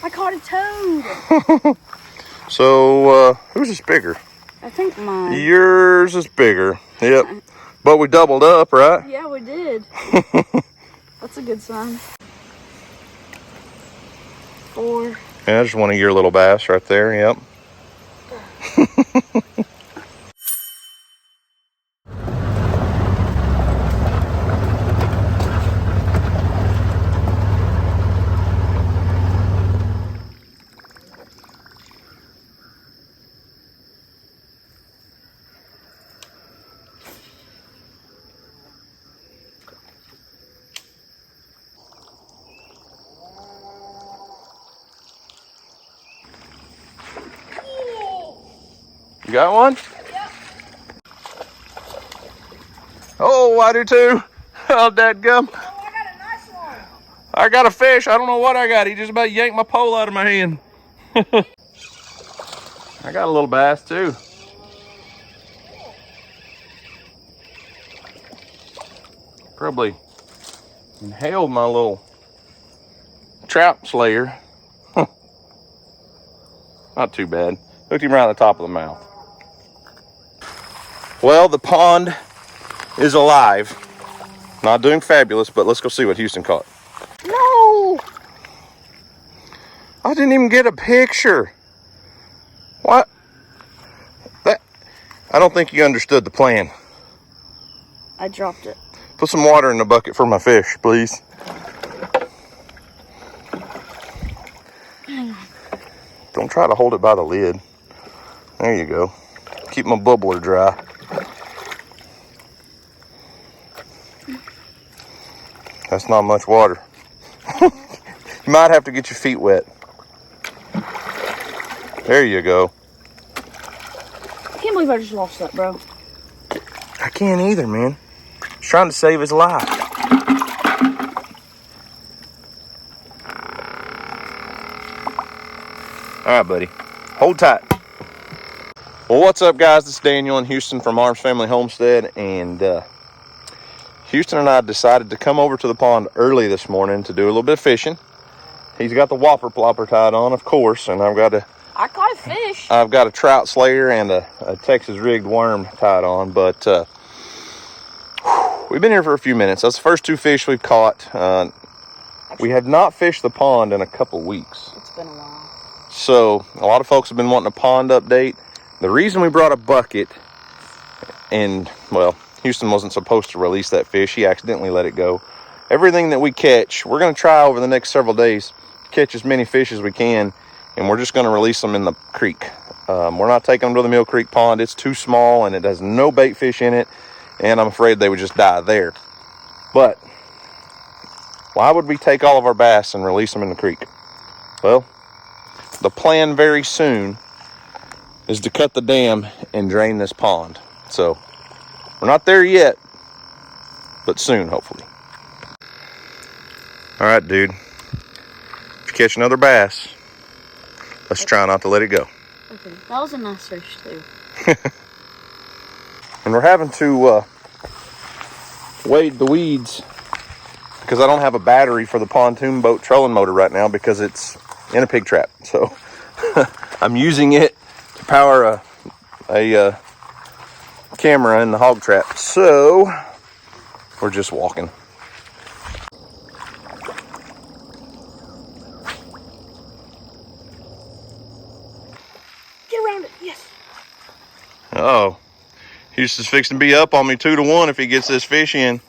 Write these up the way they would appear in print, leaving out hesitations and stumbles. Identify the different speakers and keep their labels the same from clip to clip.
Speaker 1: I caught a toad.
Speaker 2: So, whose is bigger?
Speaker 1: I think mine.
Speaker 2: Yours is bigger. Yep. But we doubled up, right?
Speaker 1: Yeah, we did. That's a good sign. 4.
Speaker 2: Yeah, just one of your little bass right there. Yep. You got one?
Speaker 1: Yep.
Speaker 2: Oh, I do too. Oh, dadgum.
Speaker 1: Oh, I got a nice one.
Speaker 2: I got a fish. I don't know what I got. He just about yanked my pole out of my hand. I got a little bass too. Probably inhaled my little trout slayer. Not too bad. Hooked him right on the top of the mouth. Well, the pond is alive. Not doing fabulous, but let's go see what Houston caught.
Speaker 1: No.
Speaker 2: I didn't even get a picture. What? I don't think you understood the plan.
Speaker 1: I dropped it.
Speaker 2: Put some water in the bucket for my fish, please.
Speaker 1: Hang on.
Speaker 2: Don't try to hold it by the lid. There you go. Keep my bubbler dry. That's not much water. You might have to get your feet wet. There you go.
Speaker 1: I can't believe I just lost that, bro.
Speaker 2: I can't either, man. He's trying to save his life. All right, buddy. Hold tight. Well, what's up, guys? This is Daniel and Houston from Arms Family Homestead, and Houston and I decided to come over to the pond early this morning to do a little bit of fishing. He's got the whopper plopper tied on, of course, and I
Speaker 1: caught a fish.
Speaker 2: I've got a trout slayer and a Texas rigged worm tied on, but we've been here for a few minutes. That's the first 2 fish we've caught. We have not fished the pond in a couple weeks.
Speaker 1: It's been a while.
Speaker 2: So a lot of folks have been wanting a pond update. The reason we brought a bucket, and well, Houston wasn't supposed to release that fish. He accidentally let it go. Everything that we catch, we're going to try over the next several days, catch as many fish as we can, and we're just going to release them in the creek. We're not taking them to the Mill Creek Pond. It's too small and it has no bait fish in it, and I'm afraid they would just die there. But why would we take all of our bass and release them in the creek? Well, the plan very soon is to cut the dam and drain this pond. So we're not there yet, but soon, hopefully. All right, dude. If you catch another bass, let's try not to let it go.
Speaker 1: Okay, that was a nice fish too.
Speaker 2: And we're having to wade the weeds because I don't have a battery for the pontoon boat trolling motor right now because it's in a pig trap. So I'm using it to power a camera in the hog trap. So we're just walking.
Speaker 1: Get around it, yes.
Speaker 2: Uh-oh. Houston's fixing to be up on me 2-1 if he gets this fish in.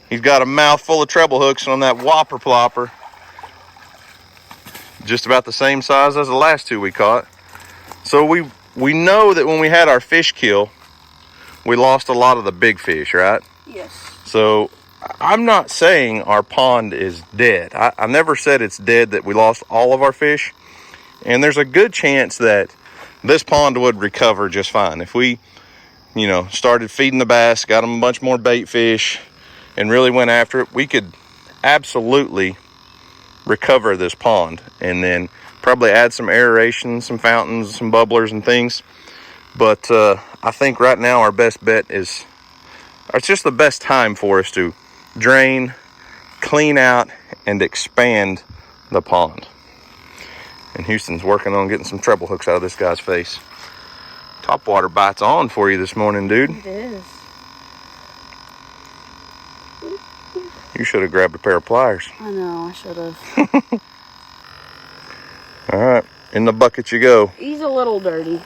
Speaker 2: He's got a mouthful of treble hooks on that whopper plopper. Just about the same size as the last 2 we caught. So we know that when we had our fish kill, we lost a lot of the big fish, right?
Speaker 1: Yes.
Speaker 2: So I'm not saying our pond is dead. I never said it's dead, that we lost all of our fish. And there's a good chance that this pond would recover just fine. If we, started feeding the bass, got them a bunch more bait fish, and really went after it, we could absolutely recover this pond. And then probably add some aeration, some fountains, some bubblers and things. But I think right now our best bet it's just the best time for us to drain, clean out, and expand the pond. And Houston's working on getting some treble hooks out of this guy's face. Topwater bites on for you this morning, dude.
Speaker 1: It is.
Speaker 2: You should have grabbed a pair of pliers.
Speaker 1: I know, I should have.
Speaker 2: All right, in the bucket you go.
Speaker 1: He's a little dirty.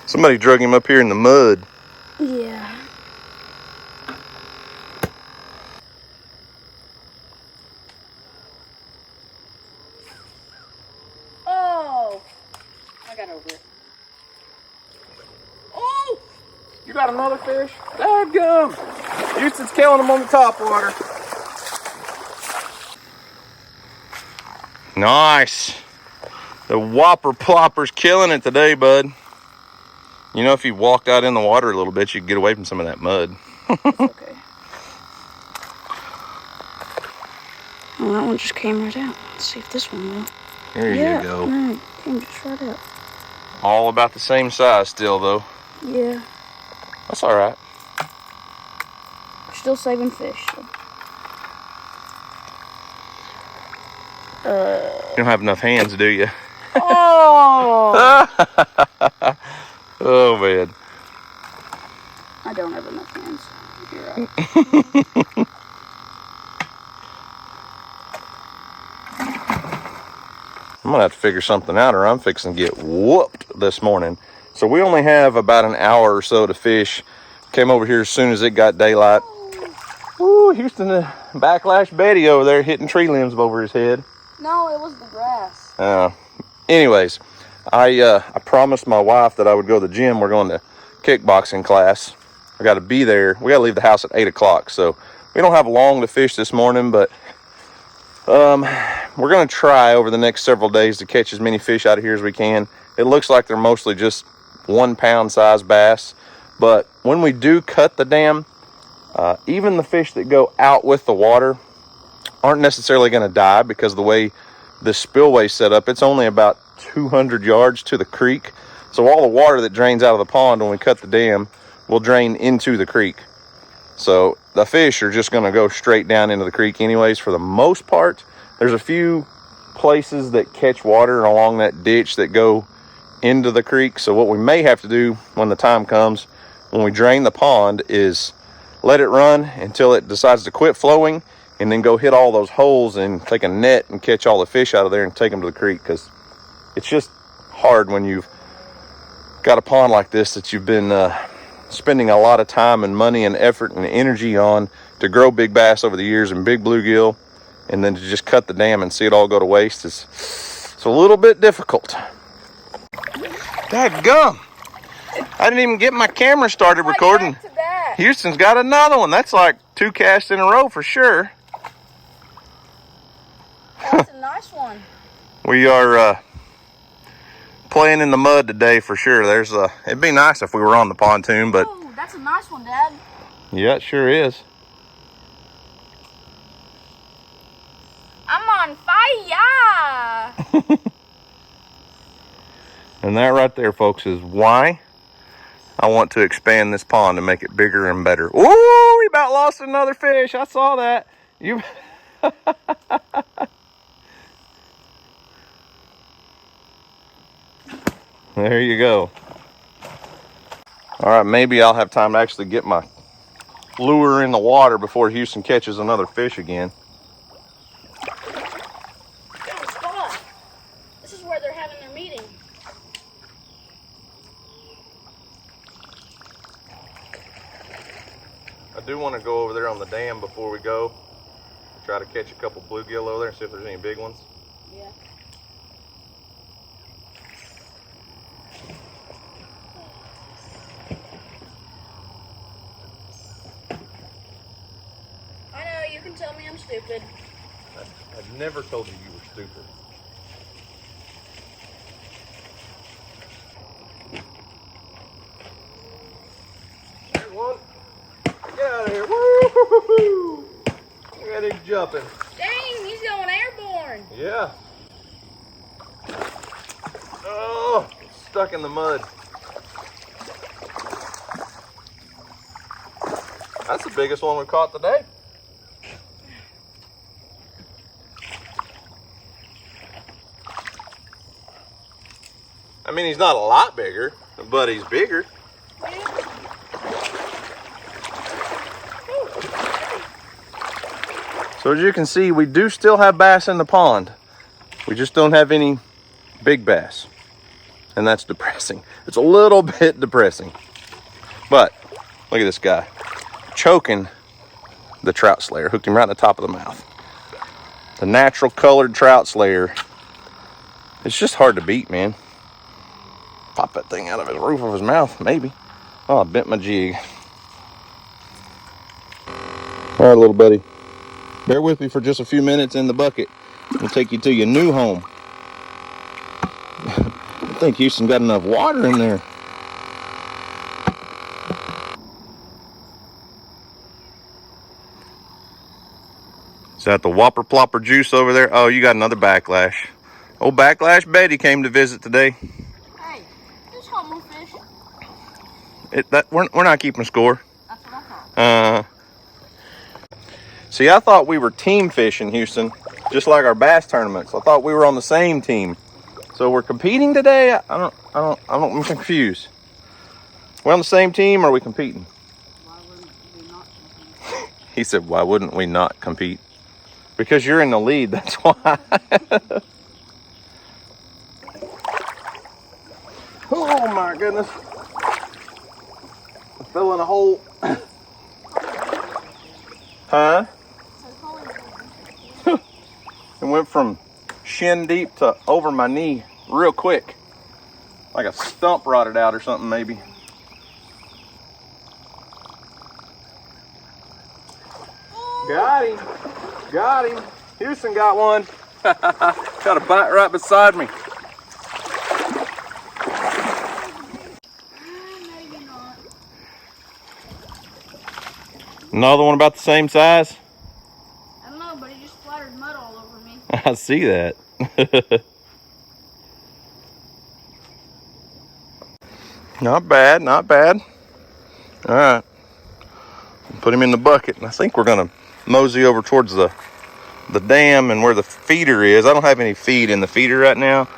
Speaker 2: Somebody drug him up here in the mud.
Speaker 1: Yeah. Oh! I got over it.
Speaker 2: Oh! You got another fish? Dadgum! Houston's killing them on the topwater. Nice. The whopper plopper's killing it today, bud. You know, if you walked out in the water a little bit, you could get away from some of that mud.
Speaker 1: It's okay. Oh, that one just came right out. Let's see if this one will.
Speaker 2: There you go.
Speaker 1: No, it came just right out.
Speaker 2: All about the same size still, though.
Speaker 1: Yeah.
Speaker 2: That's all right.
Speaker 1: We're still saving fish. So.
Speaker 2: You don't have enough hands, do you?
Speaker 1: Oh!
Speaker 2: Oh, man.
Speaker 1: I don't have enough hands. You're right.
Speaker 2: I'm gonna have to figure something out or I'm fixing to get whooped this morning. So we only have about an hour or so to fish. Came over here as soon as it got daylight. Ooh, Houston, the backlash Betty over there hitting tree limbs over his head.
Speaker 1: No, it was the grass.
Speaker 2: Anyways, I promised my wife that I would go to the gym. We're going to kickboxing class. I got to be there. We got to leave the house at 8 o'clock. So we don't have long to fish this morning, but we're going to try over the next several days to catch as many fish out of here as we can. It looks like they're mostly just 1 pound size bass. But when we do cut the dam, even the fish that go out with the water aren't necessarily going to die because the way the spillway set up, it's only about 200 yards to the creek. So all the water that drains out of the pond when we cut the dam will drain into the creek. So the fish are just going to go straight down into the creek anyways for the most part. There's a few places that catch water along that ditch that go into the creek. So what we may have to do when the time comes, when we drain the pond, is let it run until it decides to quit flowing and then go hit all those holes and take a net and catch all the fish out of there and take them to the creek, because it's just hard when you've got a pond like this that you've been spending a lot of time and money and effort and energy on to grow big bass over the years and big bluegill, and then to just cut the dam and see it all go to waste it's a little bit difficult. Dadgum! I didn't even get my camera started recording. Houston's got another one. That's like 2 casts in a row for sure.
Speaker 1: That's a nice one.
Speaker 2: We are playing in the mud today for sure. It'd be nice if we were on the pontoon, but
Speaker 1: Ooh, that's a nice one, Dad.
Speaker 2: yeah, it sure is.
Speaker 1: I'm on fire.
Speaker 2: And that right there, folks, is why I want to expand this pond and make it bigger and better. Ooh, we about lost another fish. I saw that. You. There you go. All right, maybe I'll have time to actually get my lure in the water before Houston catches another fish again.
Speaker 1: Got a spot. This is where they're having their meeting.
Speaker 2: I do want to go over there on the dam before we go. Try to catch a couple bluegill over there and see if there's any big ones.
Speaker 1: Yeah. I know, you can tell me I'm stupid.
Speaker 2: I've never told you you were stupid. There's one. Get out of here. Woo-hoo-hoo-hoo. Look at him jumping.
Speaker 1: Dang, he's going airborne.
Speaker 2: Yeah. Oh, stuck in the mud. That's the biggest one we caught today. I mean, he's not a lot bigger, but he's bigger. So as you can see, we do still have bass in the pond. We just don't have any big bass. And that's depressing. It's a little bit depressing. But look at this guy choking the trout slayer. Hooked him right in the top of the mouth. The natural colored trout slayer. It's just hard to beat, man. Pop that thing out of the roof of his mouth, maybe. Oh, I bent my jig. All right, little buddy. Bear with me for just a few minutes in the bucket. We'll take you to your new home. I think Houston got enough water in there. Is that the Whopper Plopper juice over there? Oh, you got another backlash. Old Backlash Betty came to visit today.
Speaker 1: Hey, just help me fish.
Speaker 2: We're not keeping score.
Speaker 1: That's what I thought.
Speaker 2: See, I thought we were team fishing, Houston, just like our bass tournaments. I thought we were on the same team. So we're competing today? I'm confused. We're on the same team, or are we competing?
Speaker 1: Why wouldn't we not compete?
Speaker 2: He said, why wouldn't we not compete? Because you're in the lead, that's why. Oh my goodness. I'm filling a hole. Huh? It went from shin deep to over my knee real quick. Like a stump rotted out or something, maybe. Got him. Got him. Houston got one. Got a bite right beside me.
Speaker 1: Maybe not.
Speaker 2: Another one about the same size?
Speaker 1: I don't know, but he just splattered mud all over me.
Speaker 2: I see that. Not bad, not bad. All right. Put him in the bucket, and I think we're gonna mosey over towards the dam and where the feeder is. I don't have any feed in the feeder right now,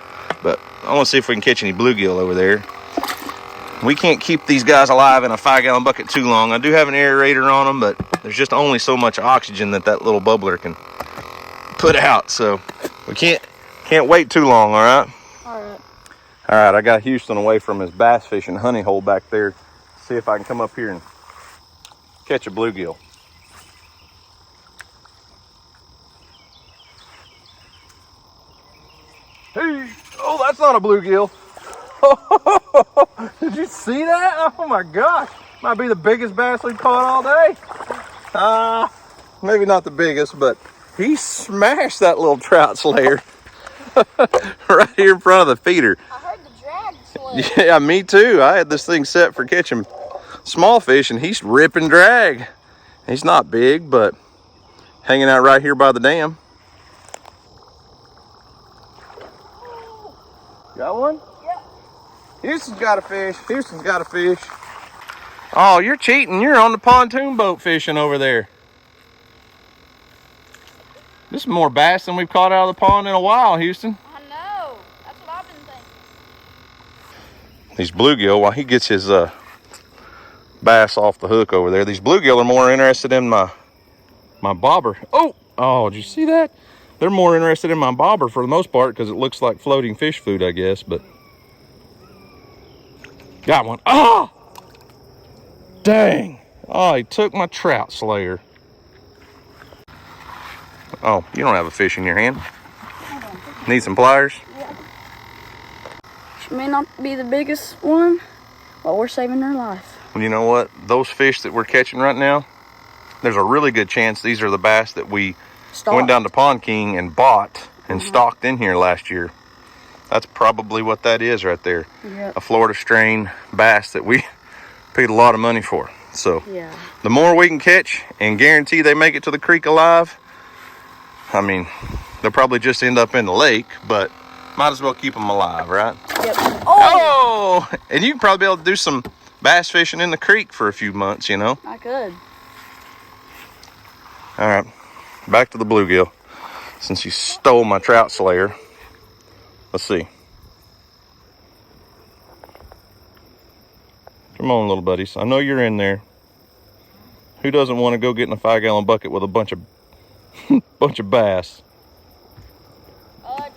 Speaker 2: but I want to see if we can catch any bluegill over there. We can't keep these guys alive in a 5-gallon bucket too long. I do have an aerator on them, but there's just only so much oxygen that little bubbler can put out, so we can't wait too long. All right. All right, I got Houston away from his bass fishing honey hole back there. See if I can come up here and catch a bluegill. Hey, oh, that's not a bluegill. Did you see that? Oh my gosh. Might be the biggest bass we've caught all day. Maybe not the biggest, but he smashed that little trout slayer right here in front of the feeder.
Speaker 1: I heard the drag slip.
Speaker 2: Yeah, me too. I had this thing set for catching small fish, and he's ripping drag. He's not big, but hanging out right here by the dam. Got one?
Speaker 1: Yep.
Speaker 2: Houston's got a fish. Houston's got a fish. Oh, you're cheating. You're on the pontoon boat fishing over there. This is more bass than we've caught out of the pond in a while, Houston.
Speaker 1: I know. That's what I've been thinking.
Speaker 2: These bluegill, while he gets his bass off the hook over there, these bluegill are more interested in my bobber. Oh, did you see that? They're more interested in my bobber for the most part because it looks like floating fish food, I guess, but got one. Ah! Dang. Oh, he took my trout slayer. Oh, you don't have a fish in your hand? Need some pliers?
Speaker 1: Yeah. May not be the biggest one, but we're saving their life.
Speaker 2: Well, you know what? Those fish that we're catching right now, there's a really good chance these are the bass that we went down to Pond King and bought and stocked in here last year. That's probably what that is right there.
Speaker 1: Yep.
Speaker 2: A Florida strain bass that we paid a lot of money for. So
Speaker 1: yeah,
Speaker 2: the more we can catch and guarantee they make it to the creek alive, I mean, they'll probably just end up in the lake, but might as well keep them alive, right?
Speaker 1: Yep.
Speaker 2: Oh! And you can probably be able to do some bass fishing in the creek for a few months, you know?
Speaker 1: I could.
Speaker 2: All right, back to the bluegill. Since you stole my trout slayer, let's see. Come on, little buddies. I know you're in there. Who doesn't want to go get in a 5-gallon bucket with a bunch of bass?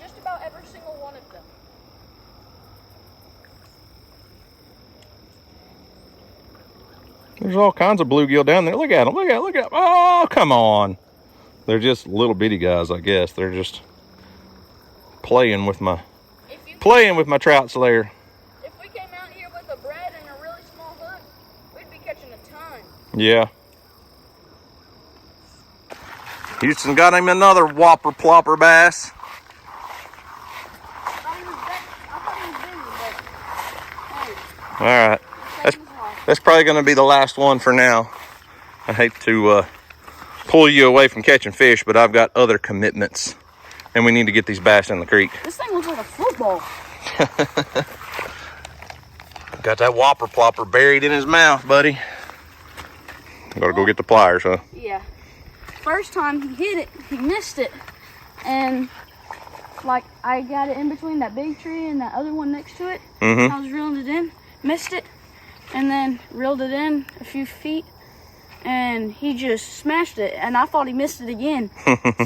Speaker 1: Just about every single one of them.
Speaker 2: There's all kinds of bluegill down there. Look at them. Look at them. Oh, come on. They're just little bitty guys, I guess. They're just playing with my trout slayer.
Speaker 1: If we came out here with a bread and a really small hook, we'd be catching a ton.
Speaker 2: Yeah. Houston got him another whopper plopper bass. All right. That's probably going to be the last one for now. I hate to pull you away from catching fish, but I've got other commitments, and we need to get these bass in the creek.
Speaker 1: This thing looks like a football.
Speaker 2: Got that whopper plopper buried in his mouth, buddy. Gotta go get the pliers, huh?
Speaker 1: Yeah. First time he hit it, he missed it, and like I got it in between that big tree and that other one next to it. I was reeling it in, missed it, and then reeled it in a few feet, and he just smashed it, and I thought he missed it again.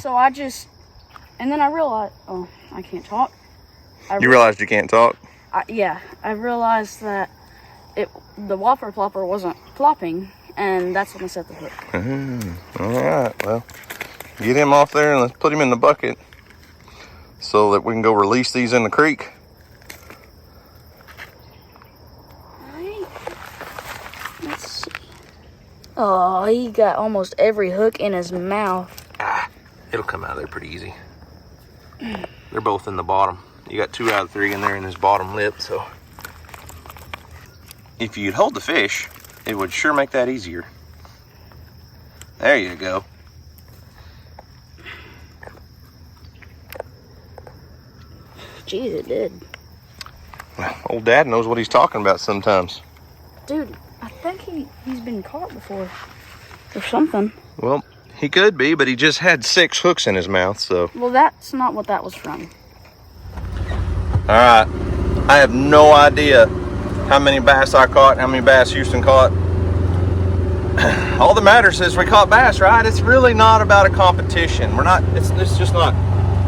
Speaker 1: So and then I realized, oh, I can't talk.
Speaker 2: You realized you can't talk?
Speaker 1: Yeah, I realized that the whopper plopper wasn't plopping, and that's when I set the hook.
Speaker 2: All right, well, get him off there and let's put him in the bucket so that we can go release these in the creek.
Speaker 1: Let's see. Oh, he got almost every hook in his mouth.
Speaker 2: It'll come out of there pretty easy. They're both in the bottom. You got 2 out of 3 in there in his bottom lip, so if you'd hold the fish, it would sure make that easier. There you go.
Speaker 1: Jeez, it did.
Speaker 2: Well, old Dad knows what he's talking about sometimes.
Speaker 1: Dude, I think he's been caught before or something.
Speaker 2: Well, he could be, but he just had 6 hooks in his mouth, so.
Speaker 1: Well, that's not what that was from.
Speaker 2: All right, I have no idea how many bass I caught, how many bass Houston caught. All that matters is we caught bass, right? It's really not about a competition. We're not, it's just not,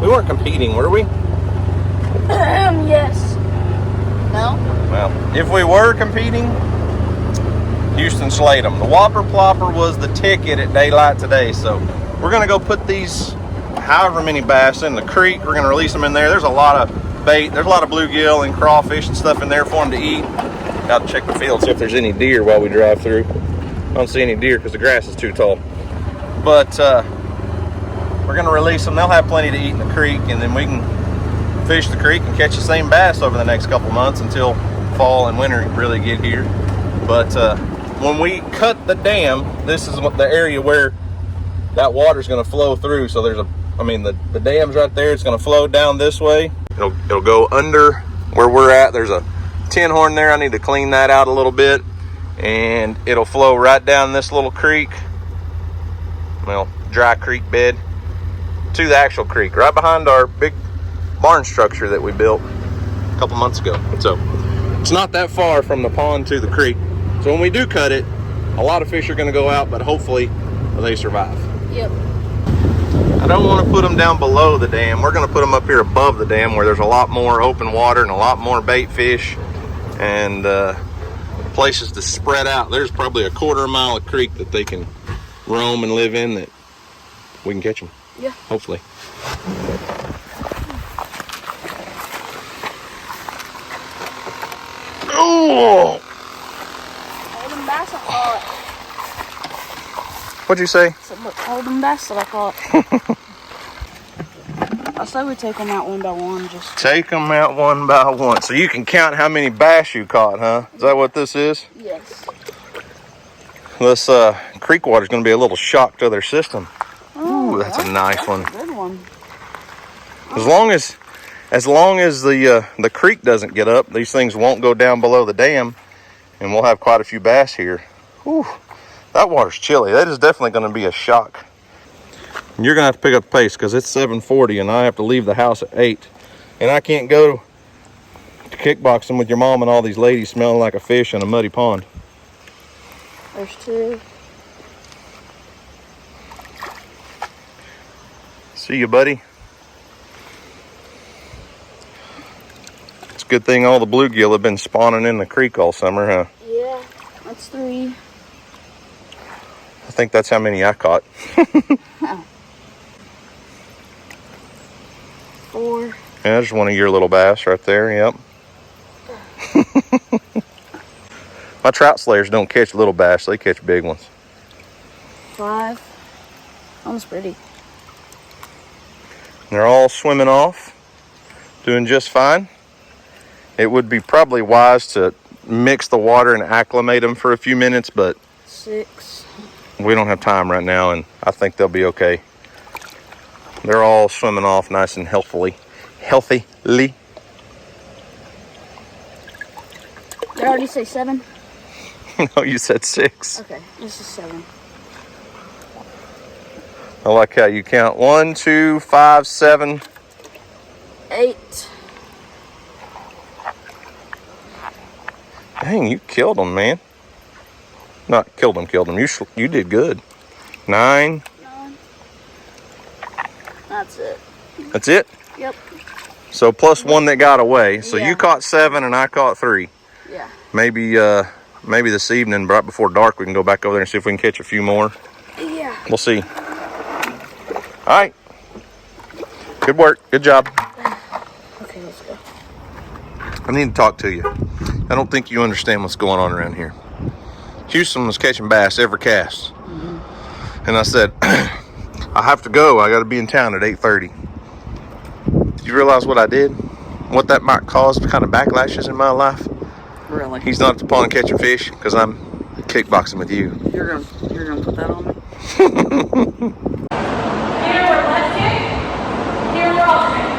Speaker 2: we weren't competing, were we?
Speaker 1: Yes. No?
Speaker 2: Well, if we were competing, Houston slayed them. The whopper plopper was the ticket at daylight today, so we're gonna go put these however many bass in the creek. We're gonna release them in there. There's a lot of bait. There's a lot of bluegill and crawfish and stuff in there for them to eat. Got to check the field, see if there's any deer while we drive through. I don't see any deer because the grass is too tall. But we're gonna release them. They'll have plenty to eat in the creek, and then we can fish the creek and catch the same bass over the next couple months until fall and winter really get here. But when we cut the dam, this is the area where that water's gonna flow through. So there's the dam's right there. It's gonna flow down this way. It'll go under where we're at. There's a tin horn there. I need to clean that out a little bit, and it'll flow right down this little creek, well, dry creek bed, to the actual creek right behind our big barn structure that we built a couple months ago. So it's not that far from the pond to the creek. So when we do cut it, a lot of fish are going to go out, but hopefully they survive.
Speaker 1: Yep.
Speaker 2: I don't want to put them down below the dam. We're going to put them up here above the dam where there's a lot more open water and a lot more bait fish and places to spread out. There's probably a 1/4 mile of creek that they can roam and live in that we can catch them.
Speaker 1: Yeah.
Speaker 2: Hopefully. Oh!
Speaker 1: All them bass I caught.
Speaker 2: What'd you say?
Speaker 1: So look, all them bass that I caught. I say we take them out one by one. Just
Speaker 2: take them out one by one. So you can count how many bass you caught, huh? Is that what this is?
Speaker 1: Yes.
Speaker 2: This creek water is going to be a little shock to their system.
Speaker 1: Oh,
Speaker 2: ooh, that's a nice one.
Speaker 1: A good one.
Speaker 2: As long as the creek doesn't get up, these things won't go down below the dam, and we'll have quite a few bass here. Whew, that water's chilly. That is definitely going to be a shock. You're going to have to pick up the pace because it's 7:40 and I have to leave the house at 8. And I can't go to kickboxing with your mom and all these ladies smelling like a fish in a muddy pond.
Speaker 1: There's 2.
Speaker 2: See you, buddy. It's a good thing all the bluegill have been spawning in the creek all summer, huh?
Speaker 1: Yeah, that's 3.
Speaker 2: I think that's how many I caught.
Speaker 1: Oh. 4.
Speaker 2: Yeah, there's one of your little bass right there, yep. My trout slayers don't catch little bass, they catch big ones.
Speaker 1: 5. One's pretty.
Speaker 2: They're all swimming off, doing just fine. It would be probably wise to mix the water and acclimate them for a few minutes, but
Speaker 1: 6.
Speaker 2: we don't have time right now, and I think they'll be okay. They're all swimming off nice and healthily.
Speaker 1: Did I already say 7?
Speaker 2: No, you said 6.
Speaker 1: Okay, this is 7.
Speaker 2: I like how you count. 1, 2, 5, 7.
Speaker 1: 8.
Speaker 2: Dang, you killed them, man. Not killed them. You did good. 9.
Speaker 1: 9. That's it.
Speaker 2: That's it?
Speaker 1: Yep.
Speaker 2: So plus 1 that got away. So
Speaker 1: Yeah.
Speaker 2: you caught 7 and I caught 3.
Speaker 1: Yeah.
Speaker 2: Maybe this evening, right before dark, we can go back over there and see if we can catch a few more.
Speaker 1: Yeah.
Speaker 2: We'll see. All right. Good work. Good job.
Speaker 1: Okay, let's go.
Speaker 2: I need to talk to you. I don't think you understand what's going on around here. Houston was catching bass every cast. And I said, I have to go. I got to be in town at 8:30. Did you realize what I did? What that might cause kind of backlashes in my life?
Speaker 1: Really?
Speaker 2: He's not at the pond catching fish because I'm kickboxing with you.
Speaker 1: You're gonna put that on me?
Speaker 3: Here we're left kick, here we're alternate.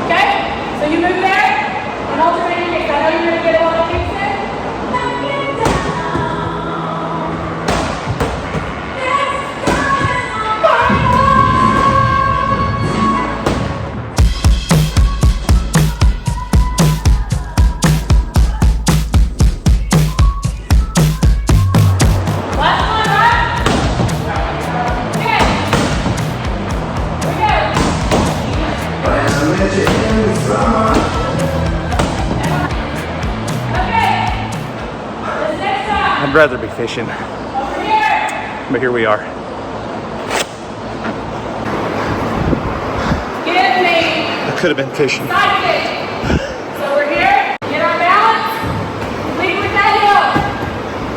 Speaker 3: Okay? So you move there and alternate your kicks. I know you're gonna get a lot of kicks in.
Speaker 4: I'd rather be fishing, but here we are.
Speaker 3: Give me
Speaker 4: I could have been fishing.
Speaker 3: side kick. So we're here, get our balance, lead with that heel.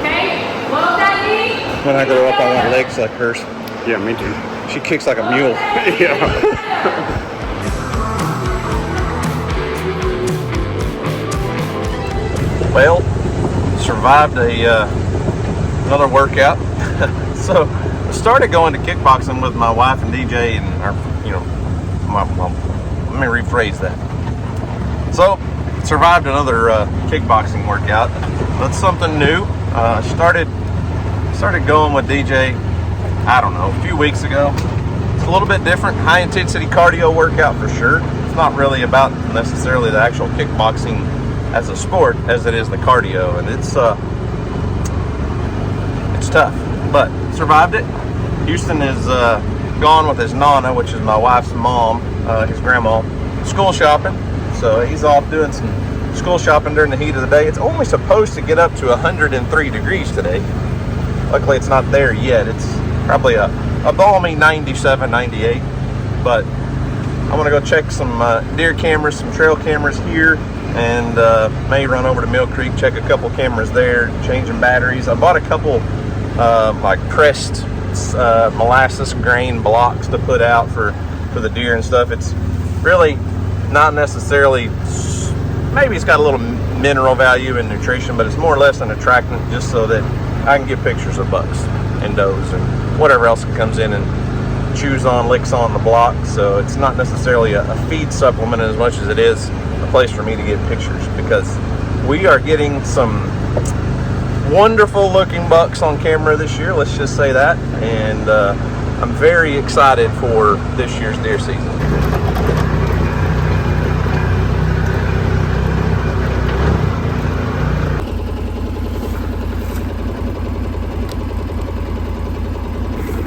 Speaker 3: Okay? Load that knee.
Speaker 2: When I grow up, I want legs like hers.
Speaker 4: Yeah, me too.
Speaker 2: She kicks like a mule.
Speaker 4: Yeah.
Speaker 2: Well, survived another workout. So I started going to kickboxing with my wife and DJ and let me rephrase that. So survived another kickboxing workout. That's something new. Started going with DJ, I don't know, a few weeks ago. It's a little bit different, high intensity cardio workout for sure. It's not really about necessarily the actual kickboxing as a sport as it is the cardio, and it's tough, but survived it. Houston is gone with his Nana, which is my wife's mom, his grandma, school shopping. So he's off doing some school shopping during the heat of the day. It's only supposed to get up to 103 degrees today. Luckily it's not there yet. It's probably a balmy 97, 98, but I'm gonna go check some deer cameras, some trail cameras here, and may run over to Mill Creek, check a couple cameras there, changing batteries. I bought a couple like pressed molasses grain blocks to put out for the deer and stuff. It's really not necessarily, maybe it's got a little mineral value and nutrition, but it's more or less an attractant just so that I can get pictures of bucks and does and whatever else comes in and chews on, licks on the block. So it's not necessarily a feed supplement as much as it is a place for me to get pictures, because we are getting some wonderful looking bucks on camera this year, let's just say that, and I'm very excited for this year's deer season.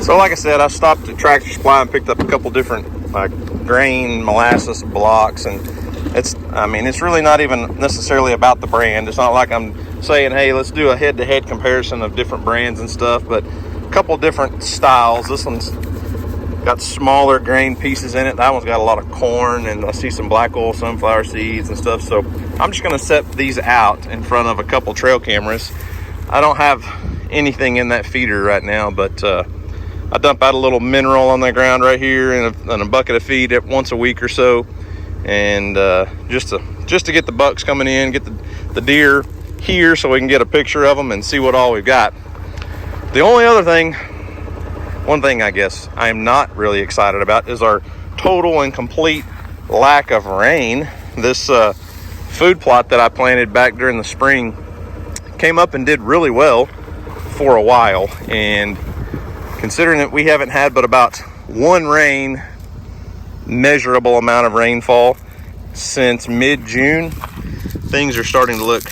Speaker 2: So like I said, I stopped at Tractor Supply and picked up a couple different like grain molasses blocks, and it's really not even necessarily about the brand. It's not like I'm saying, hey, let's do a head-to-head comparison of different brands and stuff, but a couple different styles. This one's got smaller grain pieces in it. That one's got a lot of corn, and I see some black oil sunflower seeds and stuff. So I'm just going to set these out in front of a couple trail cameras. I don't have anything in that feeder right now, but I dump out a little mineral on the ground right here in a bucket of feed once a week or so, and just to get the bucks coming in, get the deer here so we can get a picture of them and see what all we've got. The only other thing, one thing I guess I am not really excited about, is our total and complete lack of rain. This food plot that I planted back during the spring came up and did really well for a while, and considering that we haven't had but about one measurable amount of rainfall since mid-June, things are starting to look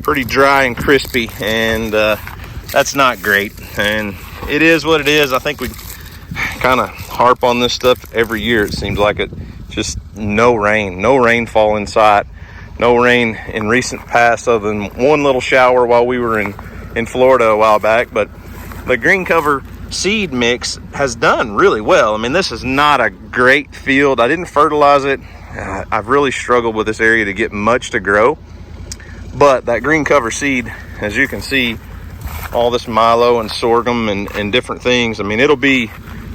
Speaker 2: pretty dry and crispy, and that's not great. And it is what it is. I think we kind of harp on this stuff every year. It seems like it. Just no rainfall in sight. No rain in recent past, other than one little shower while we were in Florida a while back. But the green cover seed mix has done really well. I mean, this is not a great field. I didn't fertilize it. I've really struggled with this area to get much to grow. But that green cover seed, as you can see, all this milo and sorghum and different things. I mean,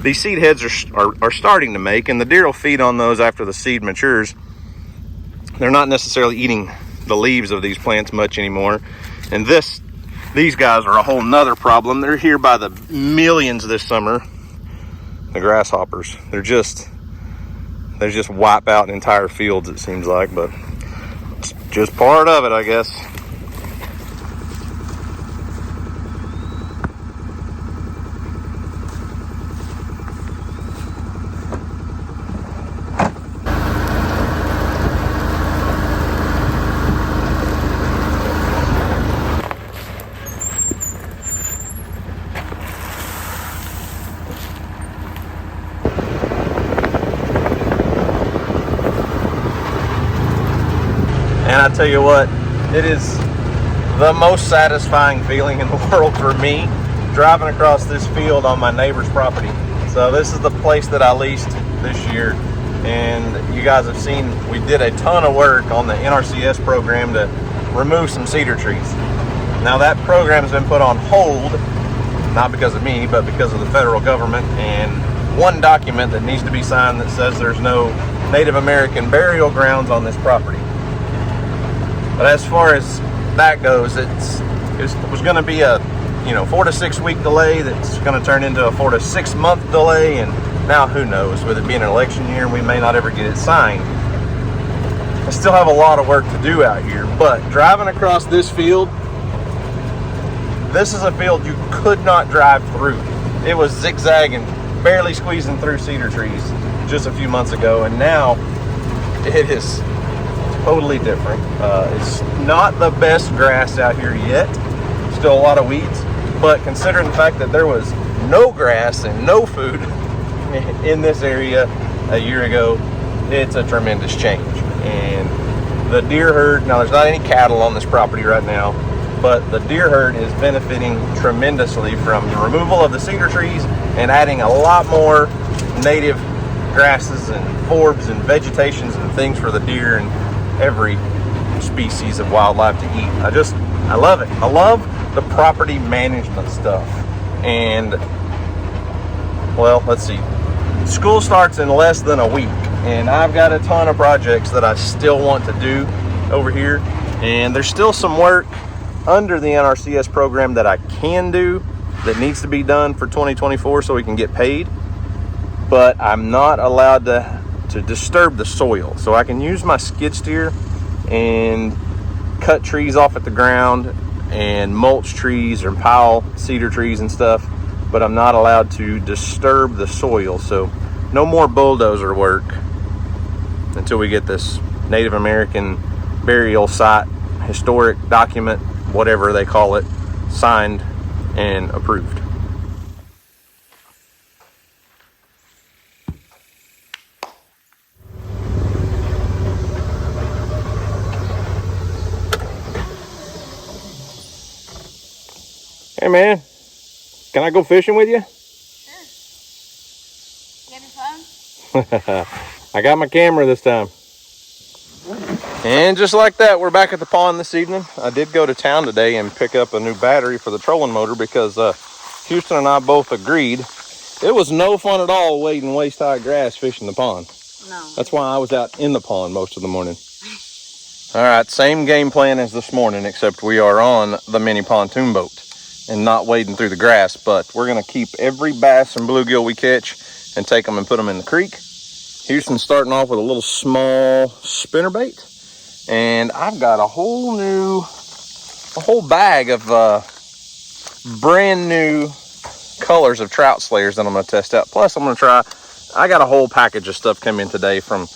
Speaker 2: these seed heads are starting to make, and the deer will feed on those after the seed matures. They're not necessarily eating the leaves of these plants much anymore. And these guys are a whole nother problem. They're here by the millions this summer. The grasshoppers. They just wipe out entire fields, it seems like, but it's just part of it, I guess. And I tell you what, it is the most satisfying feeling in the world for me, driving across this field on my neighbor's property. So this is the place that I leased this year, and you guys have seen we did a ton of work on the NRCS program to remove some cedar trees. Now that program has been put on hold, not because of me, but because of the federal government, and one document that needs to be signed that says there's no Native American burial grounds on this property. But as far as that goes, it was going to be a 4 to 6 week delay that's going to turn into a 4 to 6 month delay, and now who knows, with it being an election year, we may not ever get it signed. I still have a lot of work to do out here, but driving across this field, this is a field you could not drive through. It was zigzagging, barely squeezing through cedar trees just a few months ago, and now it is totally different. It's not the best grass out here yet. Still a lot of weeds, but considering the fact that there was no grass and no food in this area a year ago, it's a tremendous change. And the deer herd, now there's not any cattle on this property right now, but the deer herd is benefiting tremendously from the removal of the cedar trees and adding a lot more native grasses and forbs and vegetations and things for the deer and every species of wildlife to eat. I love it. I love the property management stuff. And well, let's see, school starts in less than a week, and I've got a ton of projects that I still want to do over here, and there's still some work under the NRCS program that I can do that needs to be done for 2024 so we can get paid, but I'm not allowed to disturb the soil. So I can use my skid steer and cut trees off at the ground and mulch trees or pile cedar trees and stuff, but I'm not allowed to disturb the soil. So no more bulldozer work until we get this Native American burial site historic document, whatever they call it, signed and approved. Hey, man. Can I go fishing with you?
Speaker 1: Sure. You have your phone?
Speaker 2: I got my camera this time. And just like that, we're back at the pond this evening. I did go to town today and pick up a new battery for the trolling motor because Houston and I both agreed it was no fun at all wading waist-high grass fishing the pond.
Speaker 1: No.
Speaker 2: That's why I was out in the pond most of the morning. All right, same game plan as this morning, except we are on the mini pontoon boat and not wading through the grass, but we're gonna keep every bass and bluegill we catch and take them and put them in the creek. Houston's starting off with a little small spinnerbait, and I've got a whole bag of brand new colors of trout slayers that I'm gonna test out. Plus I'm gonna try, I got a whole package of stuff come in today from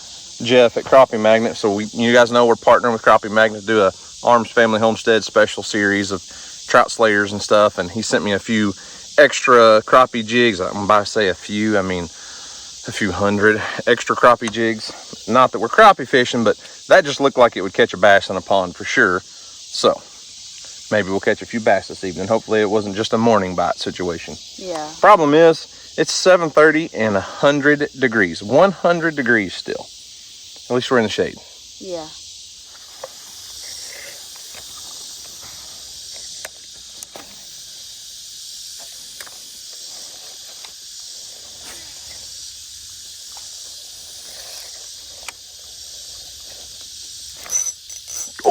Speaker 2: Jeff at Crappie Magnet. So you guys know we're partnering with Crappie Magnet to do a Arms Family Homestead special series of trout slayers and stuff, and he sent me a few extra crappie jigs. I'm about to say a few, I mean a few hundred extra crappie jigs. Not that we're crappie fishing, but that just looked like it would catch a bass in a pond for sure. So maybe we'll catch a few bass this evening. Hopefully it wasn't just a morning bite situation.
Speaker 1: Yeah.
Speaker 2: Problem is, it's 7:30 and 100 degrees. 100 degrees still. At least we're in the shade.
Speaker 1: Yeah.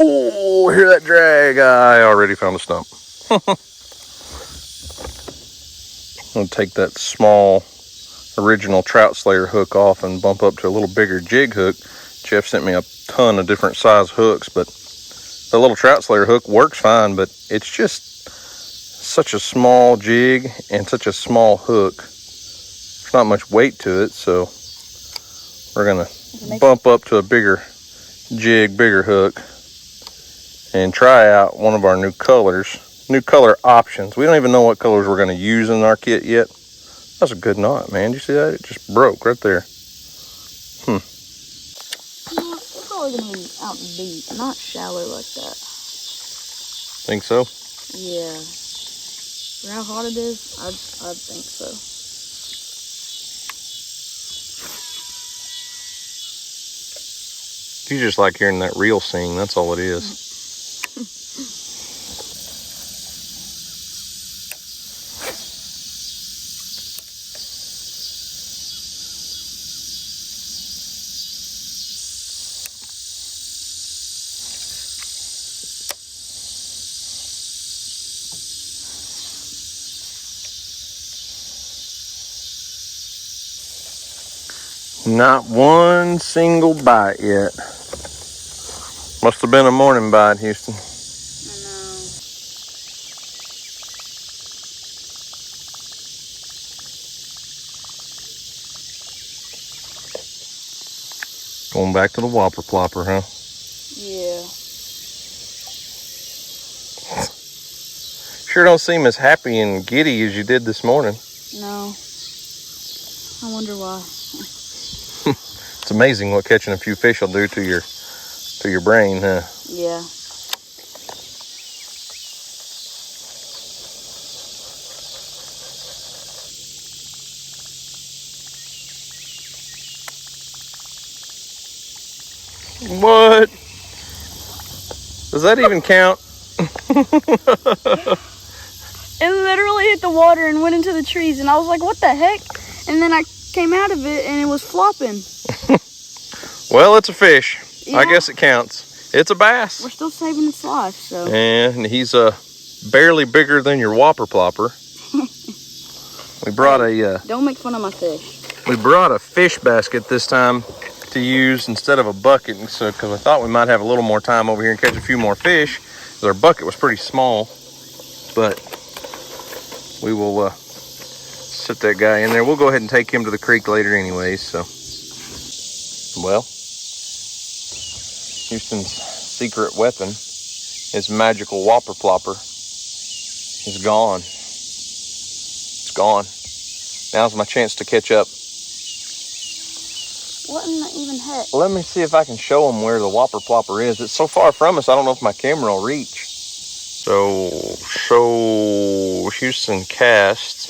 Speaker 2: Oh, hear that drag? I already found a stump. I'm gonna take that small original trout slayer hook off and bump up to a little bigger jig hook. Jeff sent me a ton of different size hooks, but the little trout slayer hook works fine, but it's just such a small jig and such a small hook. There's not much weight to it, so we're gonna bump up to a bigger jig, bigger hook, and try out one of our new color options. We don't even know what colors we're going to use in our kit yet. That's a good knot, man. Did you see that? It just broke right there.
Speaker 1: We're probably going to be out deep, not shallow like that.
Speaker 2: Think so?
Speaker 1: Yeah. For how hot it is, I'd think so.
Speaker 2: You just like hearing that reel sing. That's all it is. Not one single bite yet. Must have been a morning bite, Houston.
Speaker 1: I know.
Speaker 2: Going back to the whopper plopper, huh?
Speaker 1: Yeah.
Speaker 2: Sure don't seem as happy and giddy as you did this morning.
Speaker 1: No. I wonder why.
Speaker 2: It's amazing what catching a few fish will do to your brain, huh?
Speaker 1: Yeah.
Speaker 2: What? Does that even count?
Speaker 1: It literally hit the water and went into the trees, and I was like, what the heck? And then I came out of it, and it was flopping.
Speaker 2: Well, it's a fish.
Speaker 1: Yeah.
Speaker 2: I guess it counts. It's a bass.
Speaker 1: We're still saving its life, so.
Speaker 2: And he's barely bigger than your whopper plopper. We brought
Speaker 1: Don't make fun of my fish.
Speaker 2: we brought a fish basket this time to use instead of a bucket, and so because I thought we might have a little more time over here and catch a few more fish. Our bucket was pretty small, but we will sit that guy in there. We'll go ahead and take him to the creek later anyways. So, well, Houston's secret weapon, his magical whopper plopper, is gone. It's gone. Now's my chance to catch up.
Speaker 1: What in the even heck?
Speaker 2: Let me see if I can show them where the whopper plopper is. It's so far from us, I don't know if my camera will reach. So Houston cast,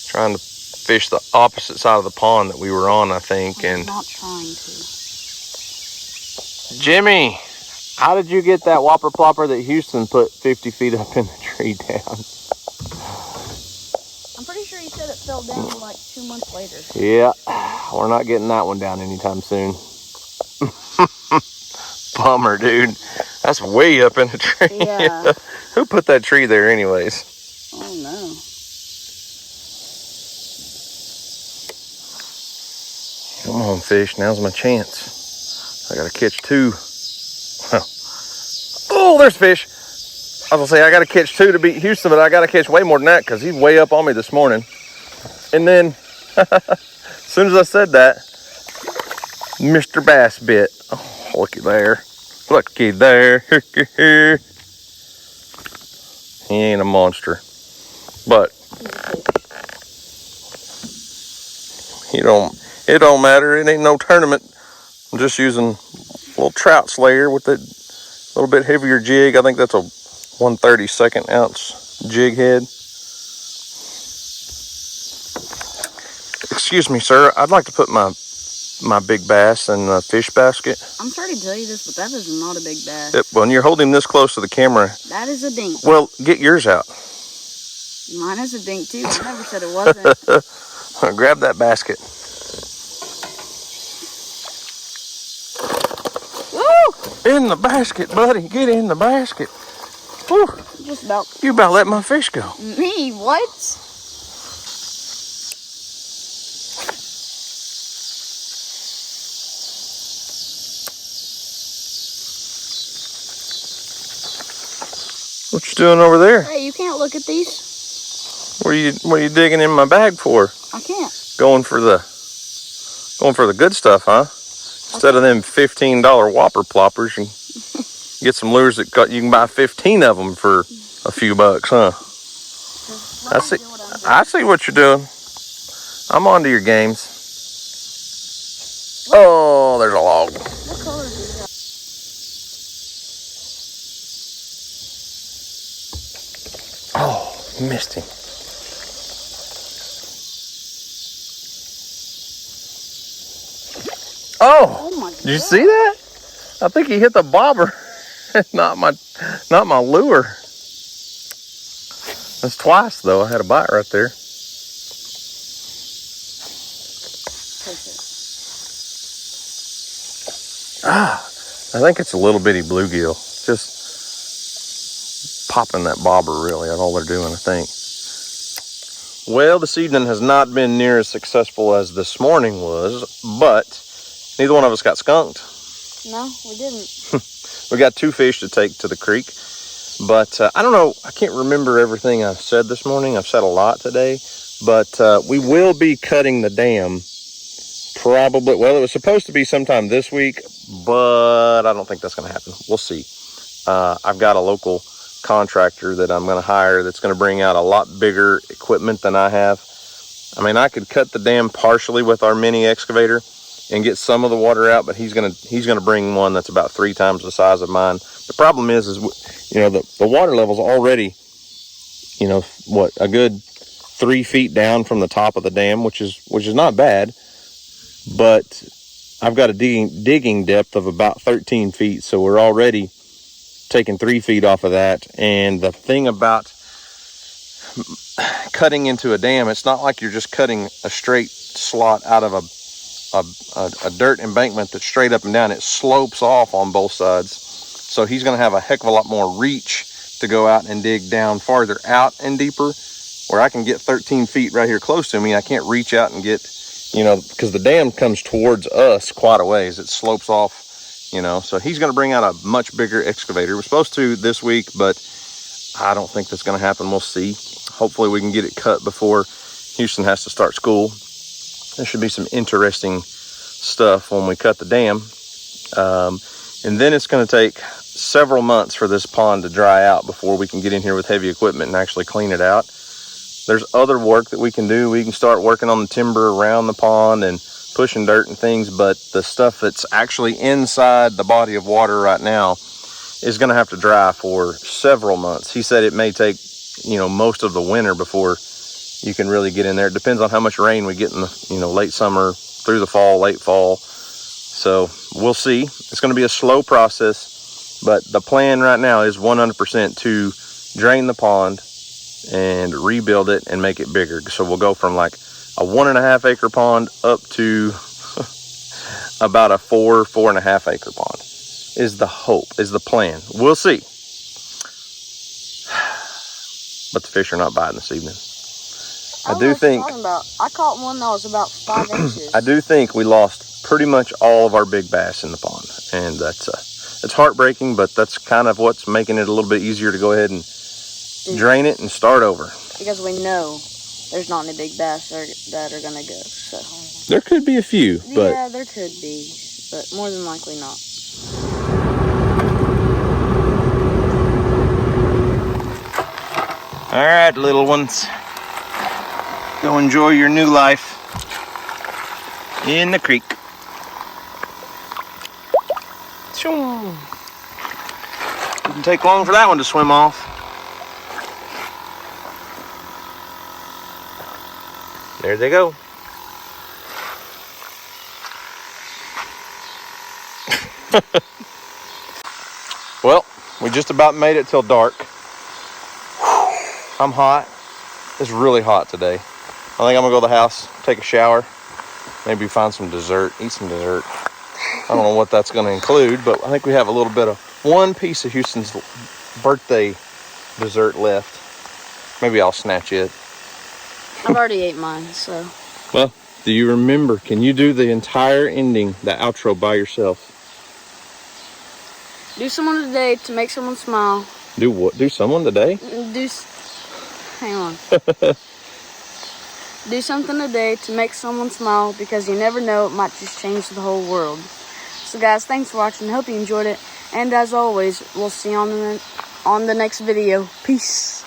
Speaker 2: trying to fish the opposite side of the pond that we were on, I think. And
Speaker 1: not trying to.
Speaker 2: Jimmy, how did you get that whopper plopper that Houston put 50 feet up in the tree down?
Speaker 1: I'm pretty sure he said it fell down like 2 months later.
Speaker 2: Yeah, we're not getting that one down anytime soon. Bummer, dude. That's way up in the tree.
Speaker 1: Yeah.
Speaker 2: Who put that tree there anyways?
Speaker 1: Oh no.
Speaker 2: Come on, fish. Now's my chance. I gotta catch 2. Oh, there's fish. I was gonna say I gotta catch 2 to beat Houston, but I gotta catch way more than that because he's way up on me this morning. And then, as soon as I said that, Mr. Bass bit. Oh, looky there. Looky there. He ain't a monster. But it don't matter. It ain't no tournament. I'm just using a little trout slayer with a little bit heavier jig. I think that's a 1/32 ounce jig head. Excuse me, sir. I'd like to put my big bass in the fish basket.
Speaker 1: I'm sorry to tell you this, but that is not a big bass.
Speaker 2: When you're holding this close to the camera.
Speaker 1: That is a dink.
Speaker 2: Well, get yours out.
Speaker 1: Mine is a dink too. I never said it wasn't.
Speaker 2: Grab that basket.
Speaker 1: Woo!
Speaker 2: In the basket, buddy. Get in the basket. Woo.
Speaker 1: Just about.
Speaker 2: You about let my fish go.
Speaker 1: Me? What?
Speaker 2: What you doing over there?
Speaker 1: Hey, you can't look at these.
Speaker 2: What are you digging in my bag for?
Speaker 1: I can't.
Speaker 2: Going for the good stuff, huh? Instead of them $15 whopper ploppers, you get some lures that you can buy 15 of them for a few bucks, huh? I see what you're doing. I'm onto your games. Oh, there's a log.
Speaker 1: What color is that?
Speaker 2: Oh, missed him. Oh,
Speaker 1: my God.
Speaker 2: Did you see that? I think he hit the bobber, not my lure. That's twice though. I had a bite right there. I think it's a little bitty bluegill. Just popping that bobber, really. That's all they're doing, I think. Well, this evening has not been near as successful as this morning was, but neither one of us got skunked.
Speaker 1: No, we didn't.
Speaker 2: We got 2 fish to take to the creek, but I don't know. I can't remember everything I've said this morning. I've said a lot today, but we will be cutting the dam probably. Well, it was supposed to be sometime this week, but I don't think that's going to happen. We'll see. I've got a local contractor that I'm going to hire that's going to bring out a lot bigger equipment than I have. I mean, I could cut the dam partially with our mini excavator and get some of the water out, but he's gonna bring one that's about 3 times the size of mine. The problem is you know, the water level's already, you know, what, a good 3 feet down from the top of the dam, which is not bad, but I've got a digging depth of about 13 feet, so we're already taking 3 feet off of that. And the thing about cutting into a dam, it's not like you're just cutting a straight slot out of a dirt embankment that's straight up and down. It slopes off on both sides, so he's going to have a heck of a lot more reach to go out and dig down farther out and deeper, where I can get 13 feet right here close to me. I can't reach out and get, you know, because the dam comes towards us quite a ways. It slopes off, you know, so he's going to bring out a much bigger excavator. We're supposed to this week, but I don't think that's going to happen. We'll see. Hopefully we can get it cut before Houston has to start school. There should be some interesting stuff when we cut the dam. And then it's going to take several months for this pond to dry out before we can get in here with heavy equipment and actually clean it out. There's other work that we can do. We can start working on the timber around the pond and pushing dirt and things, but the stuff that's actually inside the body of water right now is going to have to dry for several months. He said it may take, you know, most of the winter before you can really get in there. It depends on how much rain we get in the, you know, late summer through the fall, late fall. So we'll see. It's going to be a slow process, but the plan right now is 100% to drain the pond and rebuild it and make it bigger. So we'll go from like a 1.5 acre pond up to about a 4.5 acre pond is the hope, is the plan. We'll see. But the fish are not biting this evening. I do think
Speaker 1: I caught one that was about 5 inches.
Speaker 2: I do think we lost pretty much all of our big bass in the pond, and that's it's heartbreaking, but that's kind of what's making it a little bit easier to go ahead and drain it and start over.
Speaker 1: Because we know there's not any big bass that are gonna go. So
Speaker 2: there could be a few, but
Speaker 1: yeah, there could be, but more than likely not.
Speaker 2: All right, little ones, go enjoy your new life in the creek. Didn't take long for that one to swim off. There they go. Well, we just about made it till dark. I'm hot. It's really hot today. I think I'm gonna go to the house, take a shower, maybe find some dessert, eat some dessert. I don't know what that's gonna include, but I think we have a little bit of one piece of Houston's birthday dessert left. Maybe I'll snatch it.
Speaker 1: I've already ate mine, so.
Speaker 2: Well, do you remember? Can you do the entire ending, the outro by yourself?
Speaker 1: Do someone today to make someone smile.
Speaker 2: Do what? Do someone today?
Speaker 1: Hang on. Do something today to make someone smile, because you never know, it might just change the whole world. So guys, thanks for watching. Hope you enjoyed it. And as always, we'll see you on the next video. Peace.